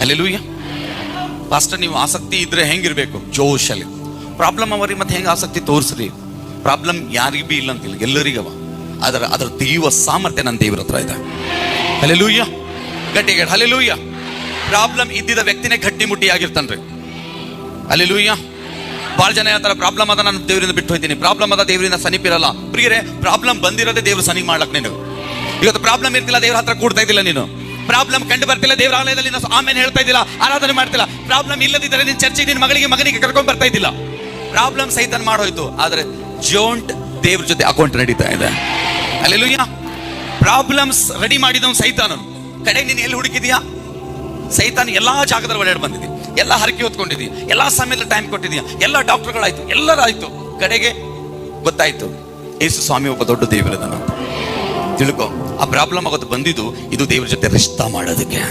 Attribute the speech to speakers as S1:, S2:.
S1: Hallelujah. Pastor, ನೀವು ಆಸಕ್ತಿ ಇದ್ರೆ ಹೆಂಗಿರ್ಬೇಕು? ಜೋಶಲ್ಲಿ. ಪ್ರಾಬ್ಲಮ್ ಅವರಿಗೆ ಮತ್ತೆ ಹೆಂಗೆ ಆಸಕ್ತಿ ತೋರಿಸ್ರಿ? ಪ್ರಾಬ್ಲಮ್ ಯಾರಿಗೂ ಬಿ ಇಲ್ಲ ಅಂತಿಲ್ಲ, ಎಲ್ಲರಿಗವ. ಅದರ ತೆಗೆಯುವ ಸಾಮರ್ಥ್ಯ ನನ್ನ ದೇವ್ರ ಹತ್ರ ಇದೆ. ಹಲ್ಲೆಲೂಯಾ. ಗಟ್ಟಿಗೆ ಹಲ್ಲೆಲೂಯಾ. ಪ್ರಾಬ್ಲಮ್ ಇದ್ದಿದ್ದ ವ್ಯಕ್ತಿನೇ ಗಟ್ಟಿ ಮುಟ್ಟಿ ಆಗಿರ್ತಾನ್ರಿ. ಹಲ್ಲೆಲೂಯಾ. ಭಾಳ ಜನ ಹೇಳ್ತಾರೆ, ಪ್ರಾಬ್ಲಮ್ ಅದ, ನಾನು ದೇವರಿಂದ ಬಿಟ್ಟು ಹೋಗ್ತೀನಿ, ಪ್ರಾಬ್ಲಮ್ ಅದ, ದೇವರಿಂದ ಸನಿಪಿರಲ್ಲ. ಪ್ರಿಯರೇ, ಪ್ರಾಬ್ಲಮ್ ಬಂದಿರೋದೇ ದೇವ್ರು ಸನಿಗೆ ಮಾಡ್ಲಕ್. ನೀನು ಇವತ್ತು ಪ್ರಾಬ್ಲಮ್ ಇರ್ತಿಲ್ಲ, ದೇವ್ರ ಹತ್ರ ಕೂಡ್ತಾ ಇದ್ದಿಲ್ಲ. ನೀನು ಪ್ರಾಬ್ಲಮ್ ಕಂಡು ಬರ್ತಿಲ್ಲ, ದೇವ್ರ ಆಲಯದಲ್ಲಿ ಆಮೇಲೆ ಹೇಳ್ತಾ ಇದ್ದಿಲ್ಲ, ಆರಾಧನೆ ಮಾಡ್ತಿಲ್ಲ. ಪ್ರಾಬ್ಲಮ್ ಇಲ್ಲದಿದ್ದರೆ ನಿನ್ನ ಚರ್ಚೆಗೆ ನಿನ್ನ ಮಗನಿಗೆ ಕರ್ಕೊಂಡು ಬರ್ತಾ ಇದ್ದಿಲ್ಲ. ಪ್ರಾಬ್ಲಮ್ ಸೈತಾನ್ ಮಾಡೋಯ್ತು. ಆದ್ರೆ ಜೋಂಟ್ ದೇವ್ರ ಜೊತೆ ಅಕೌಂಟ್ ನಡೀತಾ ಇದೆ. ಹಲ್ಲೆಲೂಯಾ. ಪ್ರಾಬ್ಲಮ್ಸ್ ರೆಡಿ ಮಾಡಿದವನು ಸೈತಾನನು. ಕಡೆಗೆ ನೀನು ಎಲ್ಲಿ ಹುಡುಕಿದ್ಯಾ? ಸೈತಾನ್ ಎಲ್ಲಾ ಜಾಗದಲ್ಲಿ ಒಳ್ಳೆ ಬಂದಿದ್ದಿ, ಎಲ್ಲ ಹರಕೆ ಹೊತ್ಕೊಂಡಿದ್ದಿ, ಎಲ್ಲಾ ಸಮಯದಲ್ಲಿ ಟೈಮ್ ಕೊಟ್ಟಿದ್ಯಾ, ಎಲ್ಲ ಡಾಕ್ಟರ್ಗಳಾಯ್ತು, ಎಲ್ಲರಾಯ್ತು. ಕಡೆಗೆ ಗೊತ್ತಾಯ್ತು, ಯೇಸು ಸ್ವಾಮಿ ಒಬ್ಬ ದೊಡ್ಡ ದೇವರದನ. ತಿಳ್ಕೊ, ಆ ಪ್ರಾಬ್ಲಮ್ ಆಗೋದು ಬಂದಿದ್ದು ಇದು ದೇವ್ರ ಜೊತೆ ರಿಶ್ತಾ ಮಾಡೋದಕ್ಕೆ.